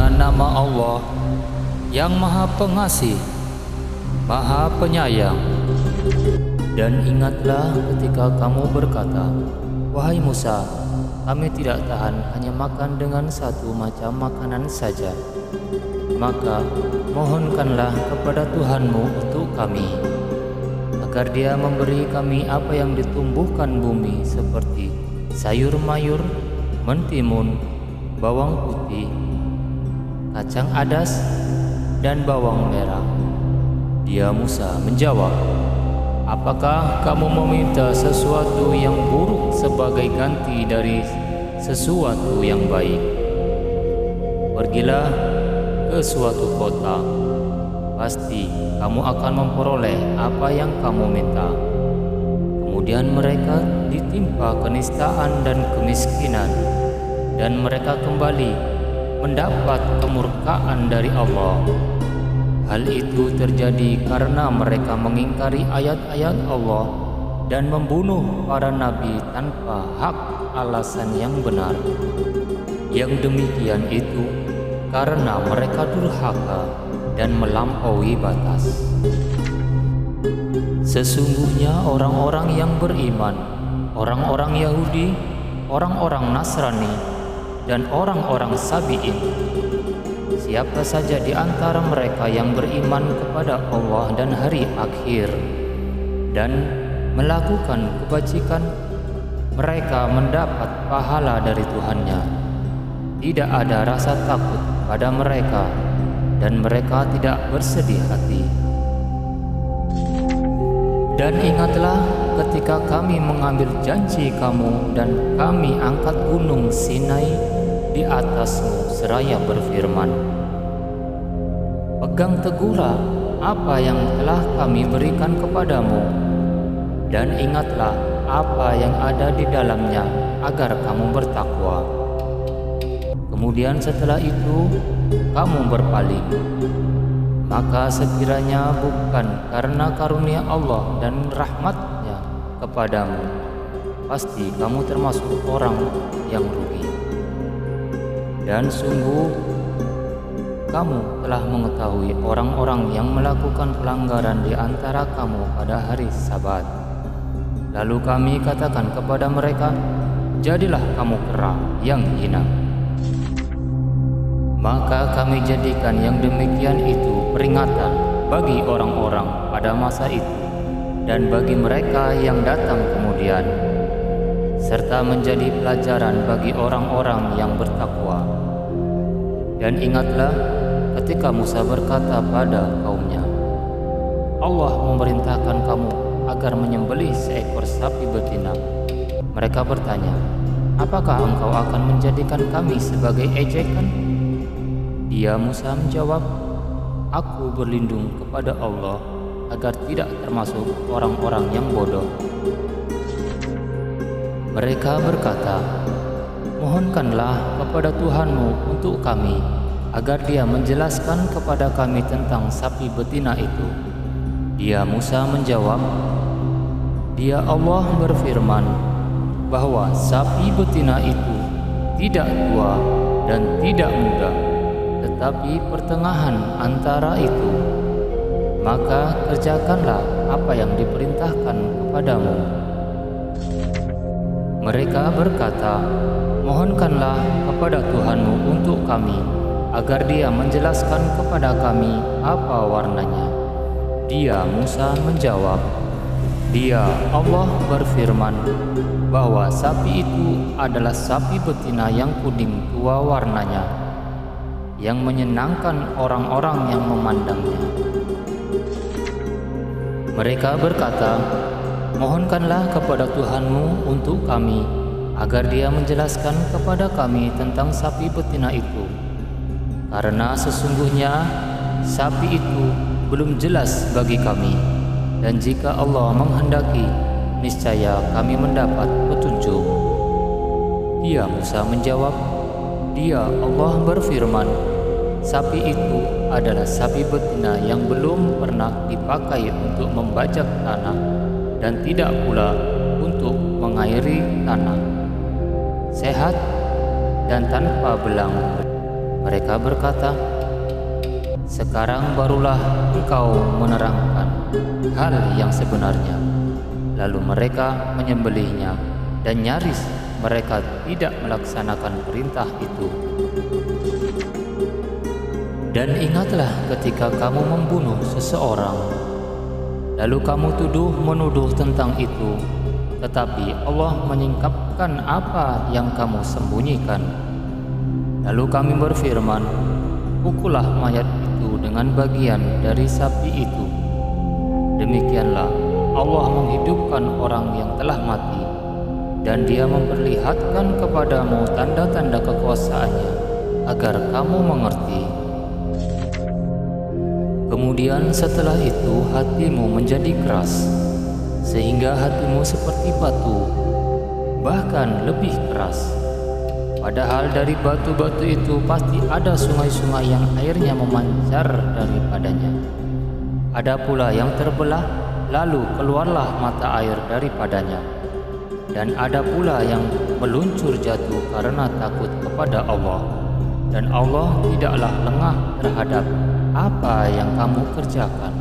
dengan nama Allah yang Maha Pengasih, Maha Penyayang. Dan ingatlah ketika kamu berkata, "Wahai Musa, kami tidak tahan hanya makan dengan satu macam makanan saja. Maka mohonkanlah kepada Tuhanmu untuk kami, agar Dia memberi kami apa yang ditumbuhkan bumi seperti sayur mayur, mentimun, bawang putih, kacang adas, dan bawang merah." Dia Musa menjawab, "Apakah kamu meminta sesuatu yang buruk sebagai ganti dari sesuatu yang baik? Pergilah ke suatu kota, pasti kamu akan memperoleh apa yang kamu minta." Kemudian mereka ditimpa kenistaan dan kemiskinan, dan mereka kembali mendapat kemurkaan dari Allah. Hal itu terjadi karena mereka mengingkari ayat-ayat Allah dan membunuh para nabi tanpa hak alasan yang benar. Yang demikian itu karena mereka durhaka dan melampaui batas. Sesungguhnya orang-orang yang beriman, orang-orang Yahudi, orang-orang Nasrani, dan orang-orang Sabi'in, siapa saja di antara mereka yang beriman kepada Allah dan hari akhir dan melakukan kebajikan, mereka mendapat pahala dari Tuhannya. Tidak ada rasa takut pada mereka, dan mereka tidak bersedih hati. Dan ingatlah ketika kami mengambil janji kamu dan kami angkat gunung Sinai di atasmu seraya berfirman, "Pegang teguhlah apa yang telah kami berikan kepadamu, dan ingatlah apa yang ada di dalamnya agar kamu bertakwa." Kemudian setelah itu kamu berpaling. Maka sekiranya bukan karena karunia Allah dan rahmat-Nya kepadamu, pasti kamu termasuk orang yang rugi. Dan sungguh kamu telah mengetahui orang-orang yang melakukan pelanggaran di antara kamu pada hari Sabat. Lalu kami katakan kepada mereka, "Jadilah kamu kera yang hina." Maka kami jadikan yang demikian itu peringatan bagi orang-orang pada masa itu dan bagi mereka yang datang kemudian, serta menjadi pelajaran bagi orang-orang yang bertakwa. Dan ingatlah ketika Musa berkata pada kaumnya, "Allah memerintahkan kamu agar menyembelih seekor sapi betina." Mereka bertanya, "Apakah engkau akan menjadikan kami sebagai ejekan?" Dia Musa menjawab, "Aku berlindung kepada Allah agar tidak termasuk orang-orang yang bodoh." Mereka berkata, "Mohonkanlah kepada Tuhanmu untuk kami agar Dia menjelaskan kepada kami tentang sapi betina itu." Dia Musa menjawab, "Dia Allah berfirman bahwa sapi betina itu tidak tua dan tidak muda, tetapi pertengahan antara itu. Maka kerjakanlah apa yang diperintahkan kepadamu." Mereka berkata, "Mohonkanlah kepada Tuhanmu untuk kami agar Dia menjelaskan kepada kami apa warnanya." Dia Musa menjawab, "Dia Allah berfirman bahwa sapi itu adalah sapi betina yang kuning tua warnanya, yang menyenangkan orang-orang yang memandangnya." Mereka berkata, "Mohonkanlah kepada Tuhanmu untuk kami agar Dia menjelaskan kepada kami tentang sapi betina itu, karena sesungguhnya sapi itu belum jelas bagi kami, dan jika Allah menghendaki, niscaya kami mendapat petunjuk." Dia Musa menjawab, "Dia Allah berfirman, sapi itu adalah sapi betina yang belum pernah dipakai untuk membajak tanah dan tidak pula untuk mengairi tanah, sehat dan tanpa belang. Mereka berkata, "Sekarang barulah engkau menerangkan hal yang sebenarnya." Lalu mereka menyembelihnya, dan nyaris mereka tidak melaksanakan perintah itu. Dan ingatlah ketika kamu membunuh seseorang, lalu kamu menuduh tentang itu, tetapi Allah menyingkapkan apa yang kamu sembunyikan. Lalu kami berfirman, "Pukullah mayat itu dengan bagian dari sapi itu." Demikianlah Allah menghidupkan orang yang telah mati, dan Dia memperlihatkan kepadamu tanda-tanda kekuasaannya, agar kamu mengerti. Kemudian setelah itu hatimu menjadi keras, sehingga hatimu seperti batu, bahkan lebih keras. Padahal dari batu-batu itu pasti ada sungai-sungai yang airnya memancar daripadanya. Ada pula yang terbelah, lalu keluarlah mata air daripadanya. Dan ada pula yang meluncur jatuh karena takut kepada Allah. Dan Allah tidaklah lengah terhadap apa yang kamu kerjakan.